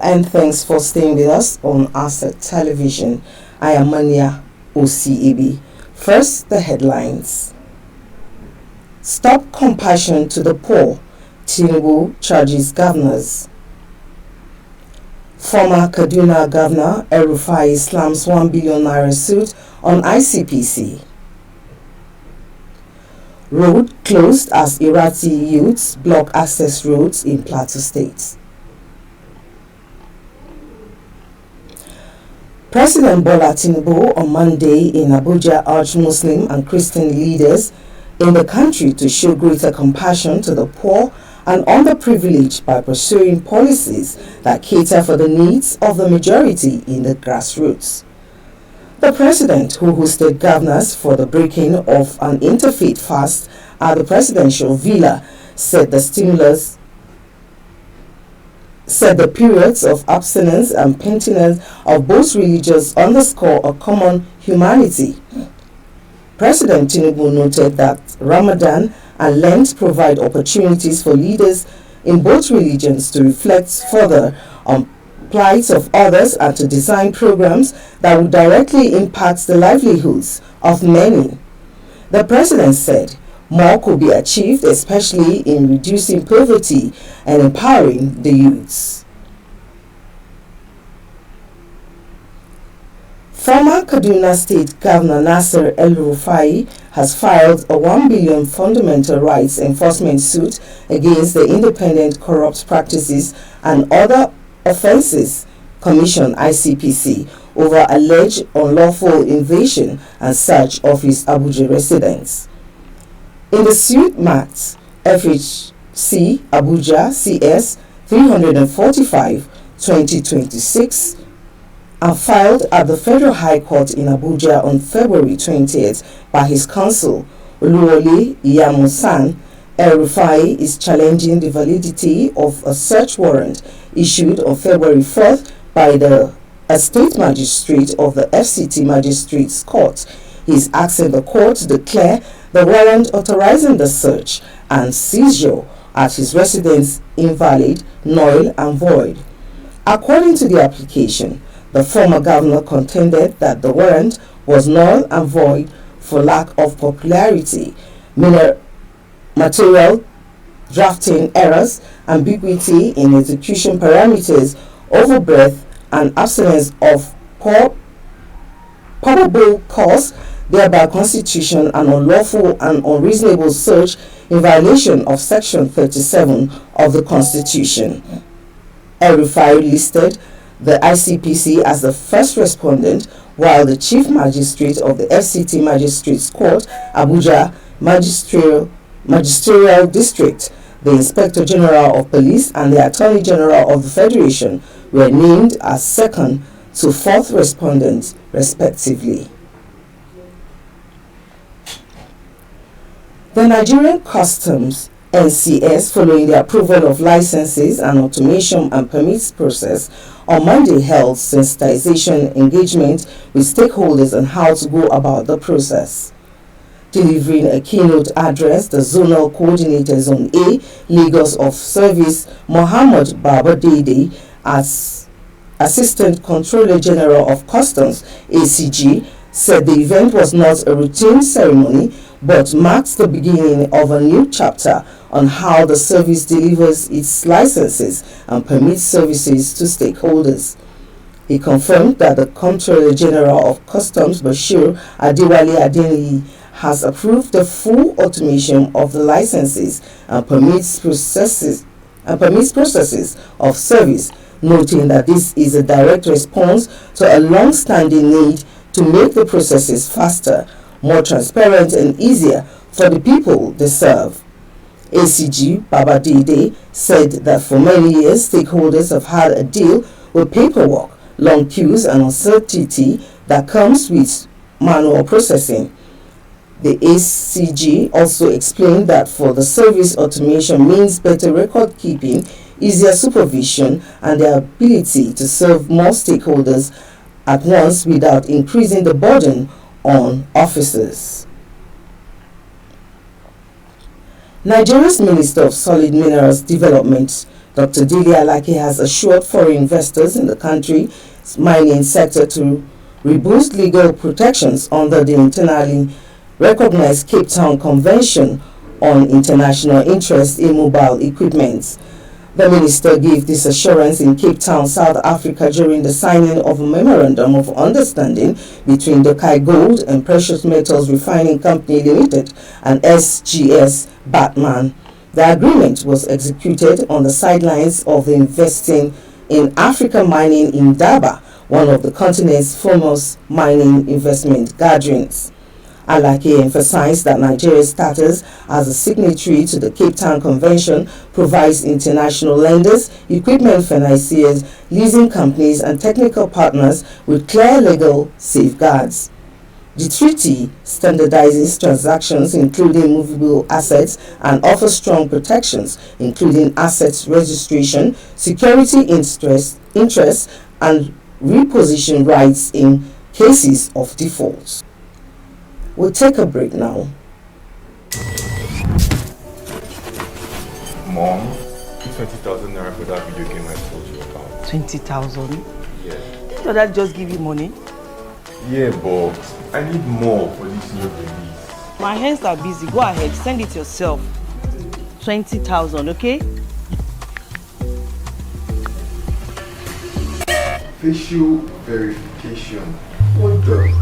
and thanks for staying with us on Asset Television. I am Mania OCAB. First, the headlines. Stop compassion to the poor. Tinubu charges governors. Former Kaduna Governor El-Rufai slams 1 billion naira suit on Icpc. Road closed as Irati youths block access roads in Plateau State. President Bola Tinubu on Monday in Abuja urged Muslim and Christian leaders in the country to show greater compassion to the poor and underprivileged by pursuing policies that cater for the needs of the majority in the grassroots. The president, who hosted governors for the breaking of an interfaith fast at the presidential villa, said the periods of abstinence and penitence of both religions underscore a common humanity. President Tinubu noted that Ramadan and Lent provide opportunities for leaders in both religions to reflect further on plight of others and to design programs that will directly impact the livelihoods of many. The president said more could be achieved, especially in reducing poverty and empowering the youths. Former Kaduna State Governor Nasir El-Rufai has filed a 1 billion fundamental rights enforcement suit against the Independent Corrupt Practices and Other Offences Commission (Icpc) over alleged unlawful invasion and search of his Abuja residence. In the suit marked FHC Abuja CS 345/2026 and filed at the Federal High Court in Abuja on February 20th by his counsel Oluwole Iyamusan, El-Rufai is challenging the validity of a search warrant issued on February 4th by a state magistrate of the FCT Magistrates Court. He is asking the court to declare the warrant authorizing the search and seizure at his residence invalid, null and void. According to the application, the former governor contended that the warrant was null and void for lack of popularity, material drafting errors, ambiguity in execution parameters, overbreadth, and absence of probable cause, thereby constituting an unlawful and unreasonable search in violation of Section 37 of the Constitution. El-Rufai listed the Icpc as the first respondent, while the Chief Magistrate of the FCT Magistrates Court, Abuja Magisterial District, the Inspector General of Police, and the Attorney General of the Federation were named as second to fourth respondents, respectively. The Nigerian Customs NCS, following the approval of licenses and automation and permits process, on Monday held sensitization engagement with stakeholders on how to go about the process. Delivering a keynote address, the Zonal Coordinator Zone A, Lagos of Service, Mohammed Baba Dede, as Assistant Controller General of Customs, ACG, said the event was not a routine ceremony but marks the beginning of a new chapter on how the service delivers its licenses and permits services to stakeholders. He confirmed that the Comptroller General of Customs, Bashir Adewale Adeniyi, has approved the full automation of the licenses and permits processes of service, noting that this is a direct response to a long-standing need to make the processes faster, more transparent and easier for the people they serve. ACG Baba Dede said that for many years stakeholders have had a deal with paperwork, long queues and uncertainty that comes with manual processing. The ACG also explained that for the service, automation means better record keeping, easier supervision, and the ability to serve more stakeholders at once without increasing the burden on officers. Nigeria's Minister of Solid Minerals Development, Dr. Dili Alake has assured foreign investors in the country's mining sector to reboost legal protections under the internationally recognized Cape Town Convention on International Interest in Mobile Equipment. The minister gave this assurance in Cape Town, South Africa during the signing of a Memorandum of Understanding between the Kai Gold and Precious Metals Refining Company Limited and SGS Batman. The agreement was executed on the sidelines of the Investing in Africa Mining in Daba, one of the continent's foremost mining investment gatherings. Alake emphasized that Nigeria's status as a signatory to the Cape Town Convention provides international lenders, equipment financiers, leasing companies, and technical partners with clear legal safeguards. The treaty standardizes transactions, including movable assets, and offers strong protections, including assets registration, security interest, and reposition rights in cases of default. We'll take a break now. Mom, 20,000 Naira for that video game I told you about. 20,000? Yeah. Did your dad just give you money? Yeah, but I need more for this new release. My hands are busy. Go ahead, send it yourself. 20,000, okay? Facial verification. What the?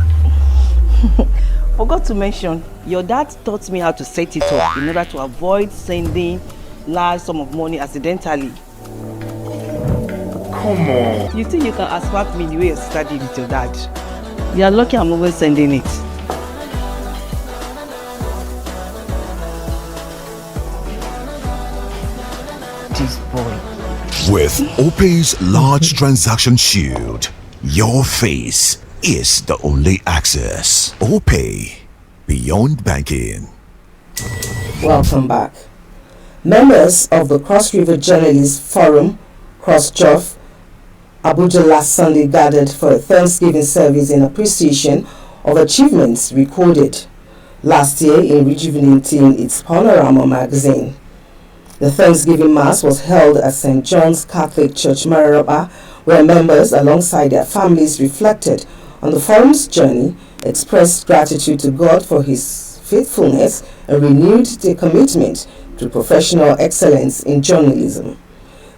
Forgot to mention, your dad taught me how to set it up in order to avoid sending large sum of money accidentally. Come on. You think you can assault me the way your sister did with your dad? You are lucky I'm always sending it. This boy. With OPay's large transaction shield, your face is the only access. OPay, beyond banking. Welcome back. Members of the Cross River Journalists Forum, CrossJof, Abuja last Sunday gathered for a Thanksgiving service in appreciation of achievements recorded last year in rejuvenating its Panorama magazine. The Thanksgiving Mass was held at St. John's Catholic Church, Maraba, where members, alongside their families, reflected on the forum's journey, expressed gratitude to God for his faithfulness, and renewed their commitment to professional excellence in journalism.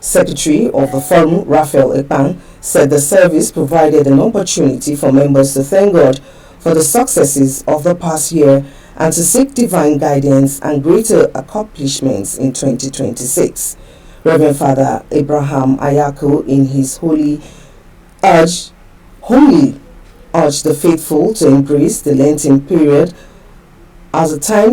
Secretary of the forum, Raphael Ekpan, said the service provided an opportunity for members to thank God for the successes of the past year and to seek divine guidance and greater accomplishments in 2026. Reverend Father Abraham Ayako, in his homily urged the faithful to embrace the Lenten period as a time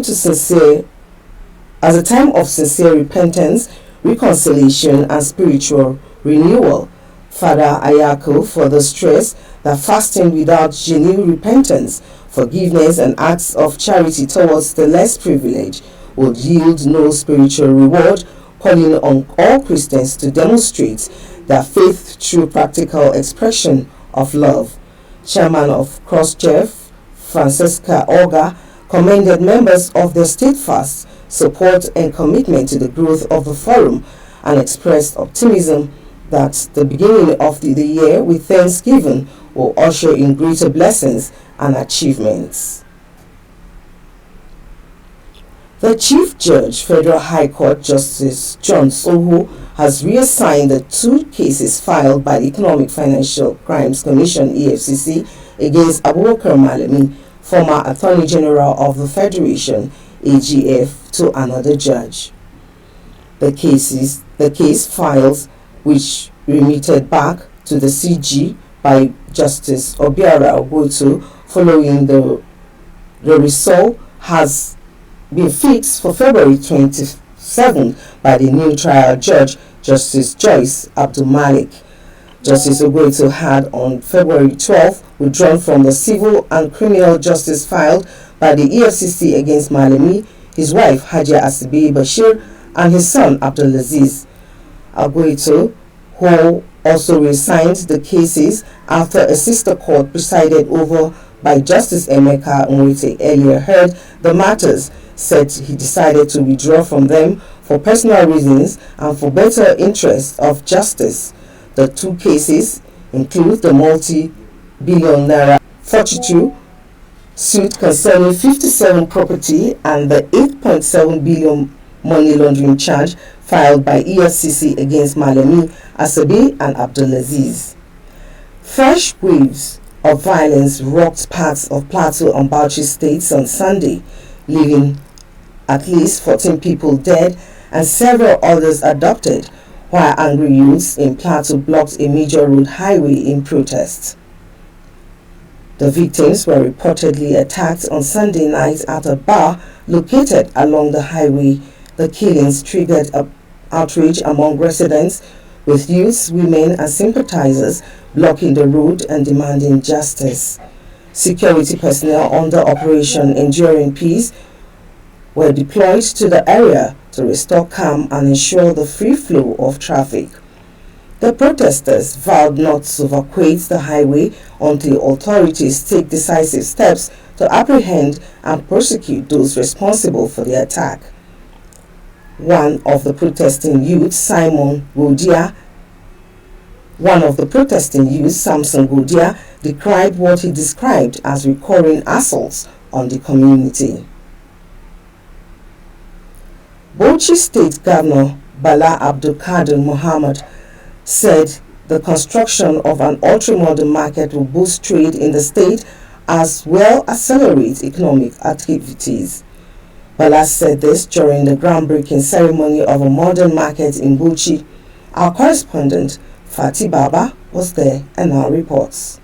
of sincere repentance, reconciliation, and spiritual renewal. Father Ayako further stressed that fasting without genuine repentance, forgiveness, and acts of charity towards the less privileged would yield no spiritual reward, calling on all Christians to demonstrate their faith through practical expression of love. Chairman of CrossJof, Francesca Orga, commended members of their steadfast support and commitment to the growth of the forum and expressed optimism that the beginning of the year with Thanksgiving will usher in greater blessings and achievements. The Chief Judge, Federal High Court Justice John Soho, has reassigned the 2 cases filed by the Economic Financial Crimes Commission (EFCC) against Abubakar Malami, former Attorney General of the Federation (AGF), to another judge. The case files, which remitted back to the CG by Justice Obiara Ogutu following the result, has been fixed for February 27 by the new trial judge, Justice Joyce Abdul Malik. Justice Ogutu had on February 12 withdrawn from the civil and criminal justice filed by the EFCC against Malami, his wife Hajia Asibi Bashir, and his son Abdulaziz. Ogutu, who also reassigned the cases after a sister court presided over by Justice Emeka Nwite earlier heard the matters, said he decided to withdraw from them for personal reasons and for better interest of justice. The two cases include the multi-billion Naira 42 suit concerning 57 property and the 8.7 billion money laundering charge filed by EFCC against Malemi, Asabe and Abdulaziz. Fresh waves of violence rocked parts of Plateau and Bauchi states on Sunday, leaving at least 14 people dead and several others abducted, while angry youths in Plateau blocked a major road highway in protest. The victims were reportedly attacked on Sunday night at a bar located along the highway. The killings triggered outrage among residents, with youths, women and sympathizers blocking the road and demanding justice. Security personnel under Operation Enduring Peace were deployed to the area to restore calm and ensure the free flow of traffic. The protesters vowed not to evacuate the highway until authorities take decisive steps to apprehend and prosecute those responsible for the attack. One of the protesting youths, Samson Godia, decried what he described as recurring assaults on the community. Bauchi State Governor Bala Abdul Kadir Mohammed said the construction of an ultra-modern market will boost trade in the state as well as accelerate economic activities. Bala said this during the groundbreaking ceremony of a modern market in Bauchi. Our correspondent Fatih Baba was there and now reports.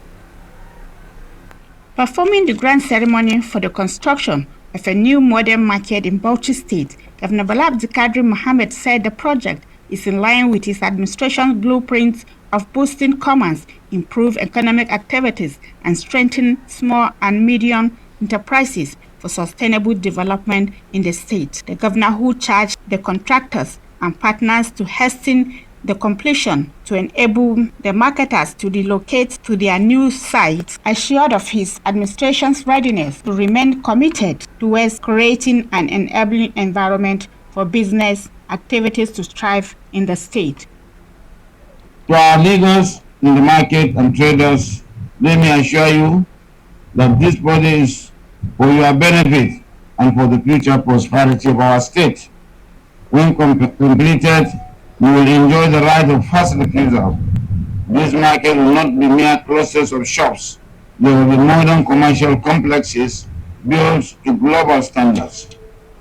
Performing the grand ceremony for the construction of a new modern market in Bauchi State, Governor Bala Abdul Kadir Mohammed said the project is in line with his administration's blueprint of boosting commerce, improve economic activities, and strengthen small and medium enterprises for sustainable development in the state. The governor, who charged the contractors and partners to hasten the completion to enable the marketers to relocate to their new sites, assured of his administration's readiness to remain committed towards creating an enabling environment for business activities to thrive in the state. To our leaders in the market and traders, let me assure you that this body is for your benefit and for the future prosperity of our state. When completed, you will enjoy the right of first refusal. This market will not be mere clusters of shops. There will be modern commercial complexes built to global standards.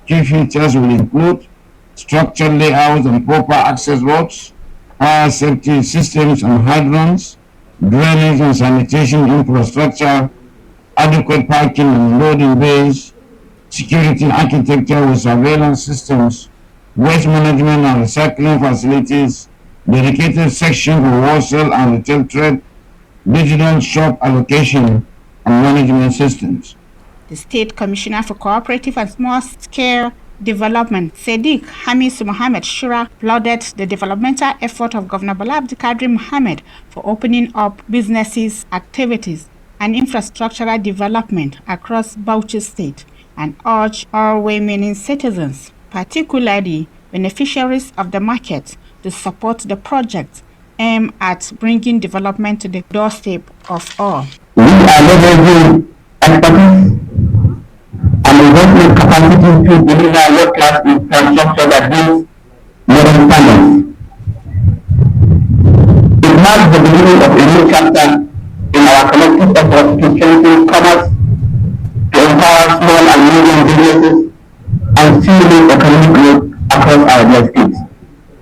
Key features will include structured layouts and proper access roads, fire safety systems and hydrants, drainage and sanitation infrastructure, adequate parking and loading bays, security architecture with surveillance systems, waste management and recycling facilities, dedicated section for wholesale and retail trade, digital shop allocation and management systems. The State Commissioner for Cooperative and Small-Scale Development, Sadiq Hamis Mohammed Shura, applauded the developmental effort of Governor Bala Abdul Kadir Mohammed for opening up businesses, activities, and infrastructural development across Bauchi State and urged all remaining citizens, particularly beneficiaries of the market, to support the project aimed at bringing development to the doorstep of all. We are leveraging expertise and investment capacity to deliver world-class infrastructure that meets modern standards. It marks the beginning of a new chapter in our collective efforts to strengthen commerce, to empower small and medium businesses, and stimulate economic growth across our dear states.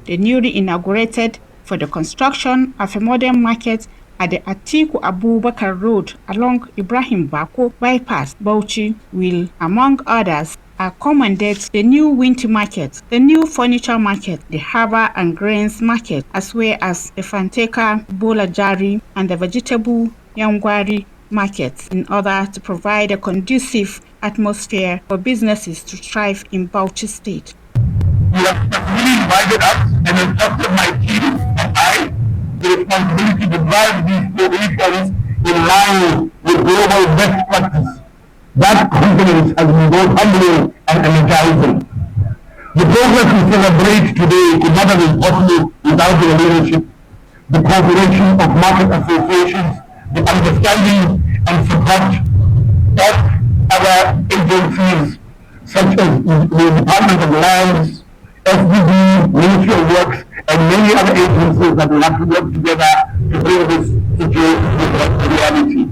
The newly inaugurated for the construction of a modern market at the Atiku Abubakar Road along Ibrahim Bako bypass Bauchi will, among others, accommodate the new winter market, the new furniture market, the harbour and grains market, as well as the Fanteka Bolajari and the vegetable Yangwari markets, in order to provide a conducive atmosphere for businesses to thrive in Bauchi State. You have really invited us and entrusted my team and I the responsibility to drive these solutions in line with global best practice. That confidence has been both humbling and energizing. The progress we celebrate today could not have been possible without your leadership, the cooperation of market associations, the understanding and support of other agencies such as the Department of Lands, SDB, Ministry of Works, and many other agencies that will have to work together to bring this situation to reality.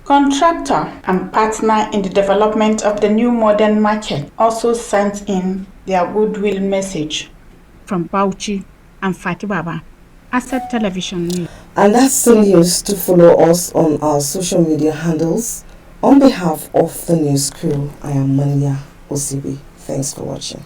Contractor and partner in the development of the new modern market also sent in their goodwill message. From Bauchi and Fatih Baba, Asset Television News. And that's the news. To follow us on our social media handles. On behalf of the news crew, I am Mania Osibi. Thanks for watching.